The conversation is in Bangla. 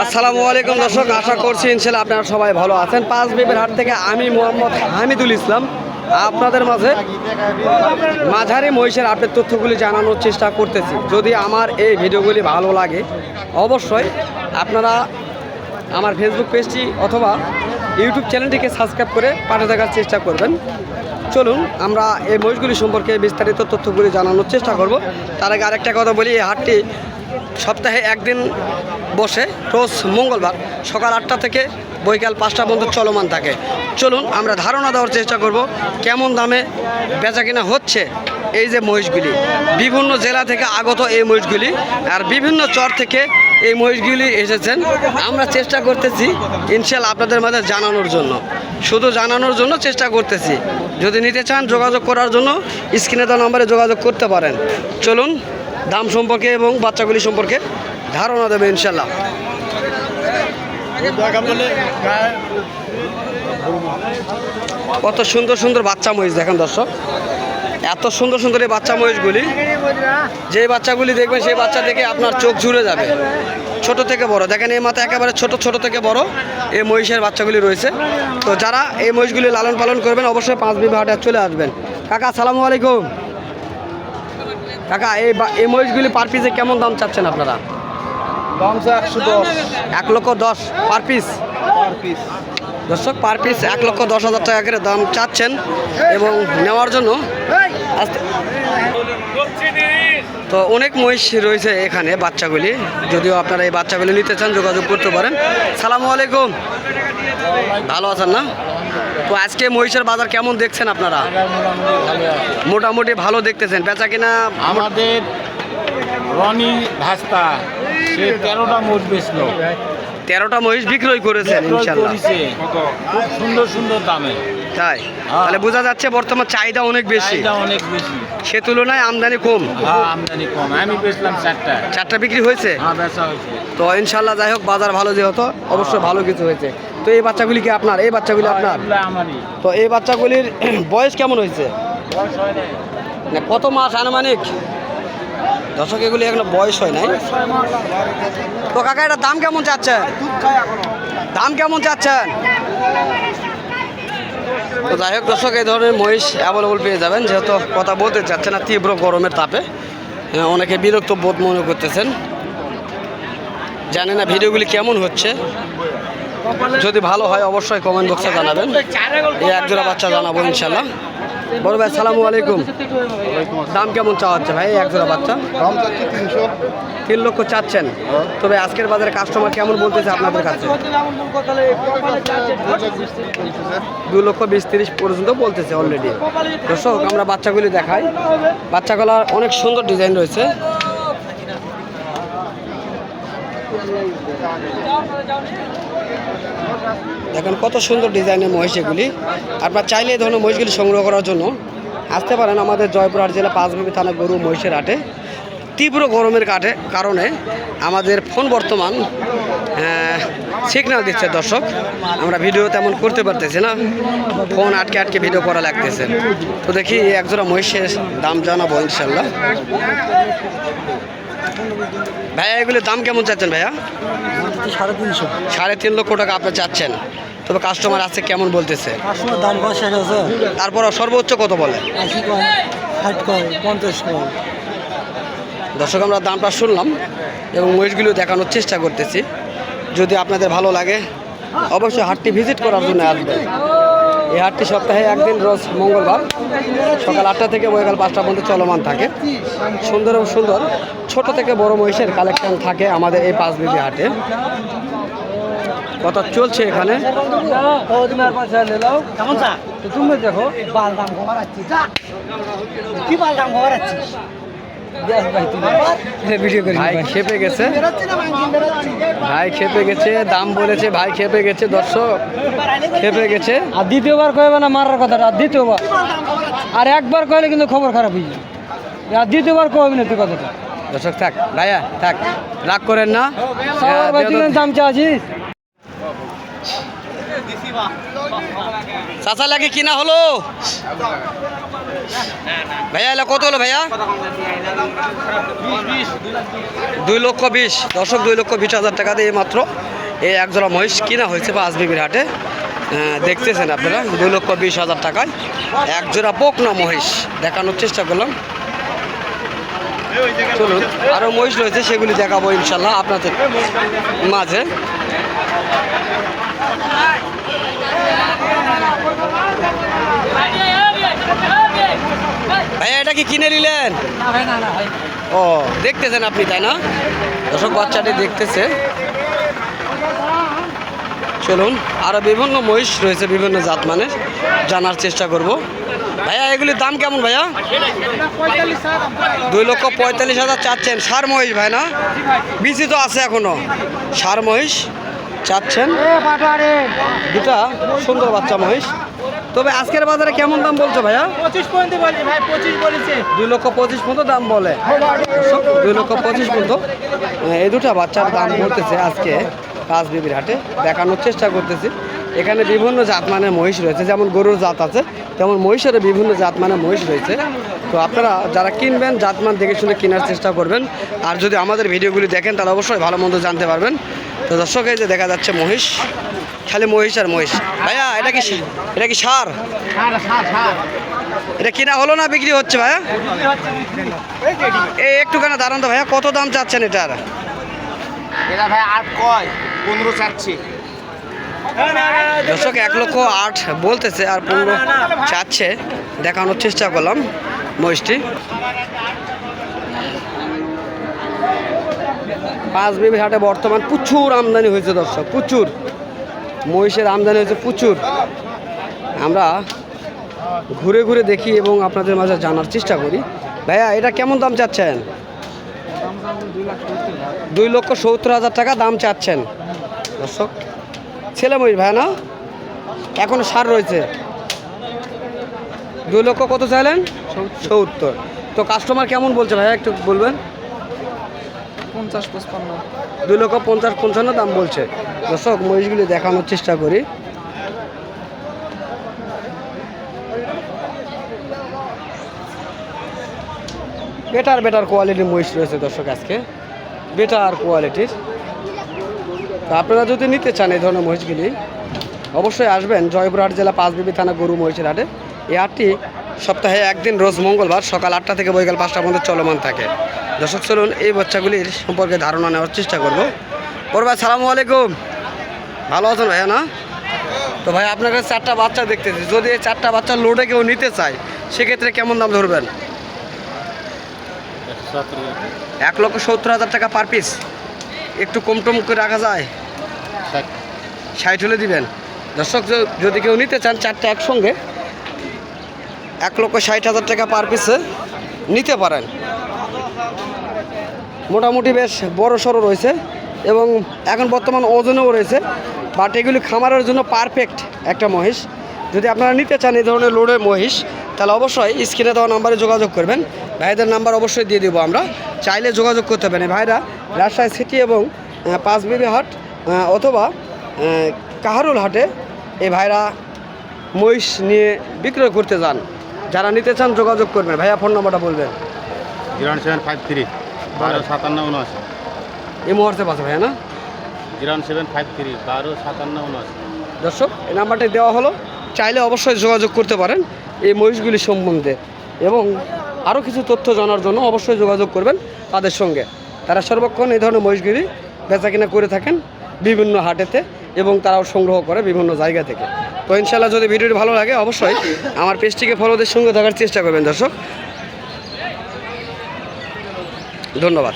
আসসালামু আলাইকুম দর্শক, আশা করছি ইনশাআল্লাহ আপনারা সবাই ভালো আছেন। পাঁচ বিবির হাট থেকে আমি মোহাম্মদ হামিদুল ইসলাম আপনাদের মাঝে মাঝারি মহিষের আপডেট তথ্যগুলি জানানোর চেষ্টা করতেছি। যদি আমার এই ভিডিওগুলি ভালো লাগে অবশ্যই আপনারা আমার ফেসবুক পেজটি অথবা ইউটিউব চ্যানেলটিকে সাবস্ক্রাইব করে পাশে থাকার চেষ্টা করবেন। চলুন আমরা এই মহিষগুলি সম্পর্কে বিস্তারিত তথ্যগুলি জানানোর চেষ্টা করব। তার আগে আরেকটা কথা বলি, এই হাটটি সপ্তাহে একদিন বসে, রোজ মঙ্গলবার সকাল 8টা থেকে বৈকাল 5টা পর্যন্ত চলমান থাকে। চলুন আমরা ধারণা দেওয়ার চেষ্টা করব কেমন দামে বেচা কিনা হচ্ছে এই যে মহিষগুলি। বিভিন্ন জেলা থেকে আগত এই মহিষগুলি আর বিভিন্ন চর থেকে এই মহিষগুলি এসেছেন। আমরা চেষ্টা করতেছি ইনশাআল্লাহ আপনাদের মাঝে জানানোর জন্য, শুধু জানানোর জন্য চেষ্টা করতেছি। যদি নিতে চান যোগাযোগ করার জন্য স্ক্রিনে দেওয়া নম্বরে যোগাযোগ করতে পারেন। চলুন দাম সম্পর্কে এবং বাচ্চাগুলি সম্পর্কে ধারণা দেবে ইনশাআল্লাহ। কত সুন্দর সুন্দর বাচ্চা মহিষ দেখেন দর্শক, এত সুন্দর সুন্দর এই বাচ্চা মহিষগুলি। যে বাচ্চাগুলি দেখবেন সেই বাচ্চা দেখে আপনার চোখ জুড়ে যাবে। ছোট থেকে বড় দেখেন, এই মাথা একেবারে ছোট থেকে বড় এই মহিষের বাচ্চাগুলি রয়েছে। তো যারা এই মহিষগুলি লালন পালন করবেন অবশ্যই পাঁচ বিবি হাটে চলে আসবেন। কাকা আসসালামু আলাইকুম। কাকা এই মহিষগুলি পার পিসে কেমন দাম চাচ্ছেন আপনারা? দাম 110। 1,10,000 পার পিস। দর্শক পার পিস 1,10,000 টাকা করে দাম চাচ্ছেন এবং নেওয়ার জন্য তো অনেক মহিষ রয়েছে এখানে বাচ্চাগুলি। যদিও আপনারা এই বাচ্চাগুলি নিতে চান যোগাযোগ করতে পারেন। সালামু আলাইকুম, ভালো আছেন না? তো আজকে মহিষের বাজার কেমন দেখছেন আপনারা? মোটামুটি ভালো দেখতেছেন। বেচা কিনা আমাদের রনি ভাস্তা সে 13টা মহিষ বেচলো, 13টা মহিষ বিক্রয় করেছেন ইনশাআল্লাহ। খুব সুন্দর সুন্দর দামে। তাই তাহলে বোঝা যাচ্ছে বর্তমান চাহিদা অনেক বেশি। সে তুলনায় আমদানি কম। আমদানি কম। আমি বেচলাম 4টা বিক্রি হয়েছে। বেচা হয়েছে। তো ইনশাআল্লাহ যাই হোক, বাজার ভালো যেহেতু অবশ্যই ভালো কিছু হয়েছে। তো এই বাচ্চাগুলি কি আপনার? এই বাচ্চাগুলি আপনার? আমারই। তো এই বাচ্চাগুলির বয়স কেমন হয়েছে? না কত মাস আনুমানিক? দর্শক এগুলি এখনো বয়স হয় নাই। তো কাকা এটার দাম কেমন চাচ্ছেন? দাম কেমন চাচ্ছেন? তো যাই হোক দর্শক, এই ধরনের মহিষ অ্যাভেলেবল পেয়ে যাবেন। যেহেতু কথা বলতে চাচ্ছে না তীব্র গরমের তাপে অনেকে বিরক্ত বোধ মনে করতেছেন। জানি না ভিডিওগুলি কেমন হচ্ছে। যদি ভালো হয় অবশ্যই কমেন্ট বক্সে জানাবেন। এই একজোড়া বাচ্চা জানাবো ইনশাল্লাহ। বড় ভাই আসসালামু আলাইকুম। দাম কেমন চাওয়া হচ্ছে ভাই একজোড়া বাচ্চা? দাম চাচ্ছি 300। 3 লক্ষ চাচ্ছেন। তবে আজকের বাজারে কাস্টমার কেমন বলতেছে আপনাদের কাছে? 2,20,30 পর্যন্ত বলতেছে অলরেডি। দর্শক আমরা বাচ্চাগুলি দেখাই। বাচ্চাগুলোর অনেক সুন্দর ডিজাইন রয়েছে। দেখেন কত সুন্দর ডিজাইনের মহিষ এগুলি। আপনার চাইলে এই ধরনের মহিষগুলি সংগ্রহ করার জন্য আসতে পারেন আমাদের জয়পুরহাট জেলা পাঁচবিবি থানা গরু মহিষের হাটে। তীব্র গরমের কারণে আমাদের ফোন বর্তমান সিগন্যাল দিচ্ছে দর্শক, আমরা ভিডিও তেমন করতে পারতেছি না, ফোন আটকে ভিডিও করা লাগতেছে। তো দেখি একজোড়া মহিষের দাম জানাবো ইনশাল্লাহ। ভাইয়া এগুলির দাম কেমন চাচ্ছেন ভাইয়া? 350। 3.5 লক্ষ টাকা আপনি চাচ্ছেন। তবে কাস্টমার আছে কেমন বলতেছে? দাম 60,000। তারপর সর্বোচ্চ কত বলে? 80 কম, 60 কম, 50 কম। দর্শক আমরা দামটা শুনলাম এবং মহিষগুলো দেখানোর চেষ্টা করতেছি। যদি আপনাদের ভালো লাগে অবশ্যই হাটটি ভিজিট করার জন্য আসবেন। এই হাটটি সপ্তাহে একদিন রোজ মঙ্গলবার সকাল 8টা থেকে বৈকাল 5টা পর্যন্ত চলমান থাকে। সুন্দর ও সুন্দর ছোট থেকে বড় মহিষের কালেকশন থাকে আমাদের এই পাঁচ বিবি হাটে। কথা চলছে এখানে। তুমি দেখো বাল দাম কি বাল দাম ভাই খেপে গেছে, দাম বলেছে, ভাই খেপে গেছে, দর্শক খেপে গেছে। আর দ্বিতীয়বার কইবে না মারার কথাটা, আর দ্বিতীয়বার আর একবার কইলে কিন্তু খবর খারাপ হয়ে যায়। আর দ্বিতীয়বার কইবে না তুই কথাটা। দর্শক থাক ভাইয়া থাক, রাগ করেন না। দাম চাচ্ছিস চাচা লাগে কিনা হলো ভাইয়া এলা কত হলো ভাইয়া? 2,20,000। দর্শক 2,20,000 টাকা দিয়ে মাত্র এই একজোড়া মহিষ কিনা হয়েছে পাঁচবিবির হাটে। দেখতেছেন আপনারা 2,20,000 টাকায় একজোড়া বকনা মহিষ দেখানোর চেষ্টা করলাম। চলুন আরও মহিষ রয়েছে, সেগুলি দেখাবো ইনশাল্লাহ আপনাদের মাঝে। ভাইয়া এটা কি কিনে নিলেন? ও দেখতেছেন আপনি, তাই না? দর্শক বাচ্চাটি দেখতেছে। চলুন আরও বিভিন্ন মহিষ রয়েছে বিভিন্ন জাত মানের, জানার চেষ্টা করব। ভাইয়া এগুলির দাম কেমন ভাইয়া? 2,45,000 চাচ্ছেন। সার মহিষ ভাই না? বিচি তো আছে এখনো। সার মহিষ চাচ্ছেন, দুটা সুন্দর বাচ্চা মহিষ। তবে আজকের বাজারে কেমন দাম বলছো ভাইয়া? 2,25,000 পর্যন্ত দাম বলে। 2,25,000 পর্যন্ত এই দুটা বাচ্চার দাম বলতেছে আজকে পাঁচবিবির হাটে। দেখানোর চেষ্টা করতেছি। এখানে বিভিন্ন জাতমানের মহিষ রয়েছে, যেমন গরুর জাত আছে তেমন মহিষের বিভিন্ন জাতমানের মহিষ রয়েছে। তো আপনারা যারা কিনবেন জাতমান দেখে শুনে কেনার চেষ্টা করবেন। আর যদি আমাদের ভিডিওগুলি দেখেন তাহলে অবশ্যই ভালো মন্দ জানতে পারবেন। তো দর্শক এই যে দেখা যাচ্ছে মহিষ, খালি মহিষ আর মহিষ। ভাইয়া এটা কি সার? এটা কিনা হলো না বিক্রি হচ্ছে ভাইয়া? এই একটুখানি দাঁড়ান তো ভাইয়া, কত দাম চাচ্ছেন এটার? এটা ভাই 8 কয় 15 চাচ্ছি। দর্শক 1,08,000 বলতেছে আর 15 চাচ্ছে। দেখানোর চেষ্টা করলাম মহিষটি। পাঁচবিবির হাটে বর্তমান প্রচুর আমদানি হয়েছে দর্শক, প্রচুর মহিষের আমদানি হয়েছে প্রচুর। আমরা ঘুরে ঘুরে দেখি এবং আপনাদের মাঝে জানার চেষ্টা করি। ভাইয়া এটা কেমন দাম চাচ্ছেন? 2,70,000 টাকা দাম চাচ্ছেন দর্শক। ছেলে মহিষ ভাই না? এখনো সার রয়েছে। 2 লক্ষ কত চাইলেন? 70। তো কাস্টমার কেমন বলছে ভাইয়া একটু বলবেন? 50-55। 2,50,000-55 দাম বলছে দর্শক। মহিষগুলি দেখানোর চেষ্টা করি। বেটার কোয়ালিটির মহিষ রয়েছে দর্শক আজকে, বেটার কোয়ালিটির। তো আপনারা যদি নিতে চান এই ধরনের মহিষগুলি অবশ্যই আসবেন জয়পুরহাট জেলা পাঁচবিবি থানা গরু মহিষের হাটে। এই হাটটি সপ্তাহে একদিন রোজ মঙ্গলবার সকাল 8টা থেকে বিকাল 5টা পর্যন্ত চলমান থাকে। দর্শক চলুন এই বাচ্চাগুলির সম্পর্কে ধারণা নেওয়ার চেষ্টা করবো। বড় ভাই সালামু আলাইকুম, ভালো আছেন ভাইয়া না? তো ভাই আপনার কাছে 4টা বাচ্চা দেখতেছি, যদি এই 4টা বাচ্চা লোডে কেউ নিতে চায় সেক্ষেত্রে কেমন দাম ধরবেন? 1,70,000 টাকা পার পিস। একটু কম টম করে রাখা যায়? 60 হলে দিবেন। দর্শক যদি কেউ নিতে চান 4টা একসঙ্গে 1,60,000 টাকা পার পিসে নিতে পারেন। মোটামুটি বেশ বড় সড়ো রয়েছে এবং এখন বর্তমান ওজনেও রয়েছে, বাট এগুলি খামারের জন্য পারফেক্ট একটা মহিষ। যদি আপনারা নিতে চান এই ধরনের লোডের মহিষ তাহলে অবশ্যই স্ক্রিনে দেওয়া নাম্বারে যোগাযোগ করবেন। ভাইদের নাম্বার অবশ্যই দিয়ে দেবো আমরা, চাইলে যোগাযোগ করতে পারেন। ভাইরা রাজশাহী সিটি এবং পাঁচবিবি হাট অথবা কাহারুল হাটে এই ভাইরা মহিষ নিয়ে বিক্রয় করতে যান। যারা নিতে চান যোগাযোগ করবেন। ভাইয়া ফোন নাম্বারটা বলবেন। 0753 125779। এই মুহূর্তে পাচ্ছে ভাইয়া না? 0753 125779। দর্শক এই নাম্বারটা দেওয়া হলো, চাইলে অবশ্যই যোগাযোগ করতে পারেন এই মহিষগুলি সম্বন্ধে এবং আরও কিছু তথ্য জানার জন্য অবশ্যই যোগাযোগ করবেন তাদের সঙ্গে। তারা সর্বক্ষণ এই ধরনের মহিষগুলি বেচা কিনা করে থাকেন বিভিন্ন হাটেতে এবং তারাও সংগ্রহ করে বিভিন্ন জায়গা থেকে। তো ইনশাল্লাহ যদি ভিডিওটি ভালো লাগে অবশ্যই আমার পেজটিকে ফলোদের সঙ্গে থাকার চেষ্টা করবেন দর্শক। ধন্যবাদ।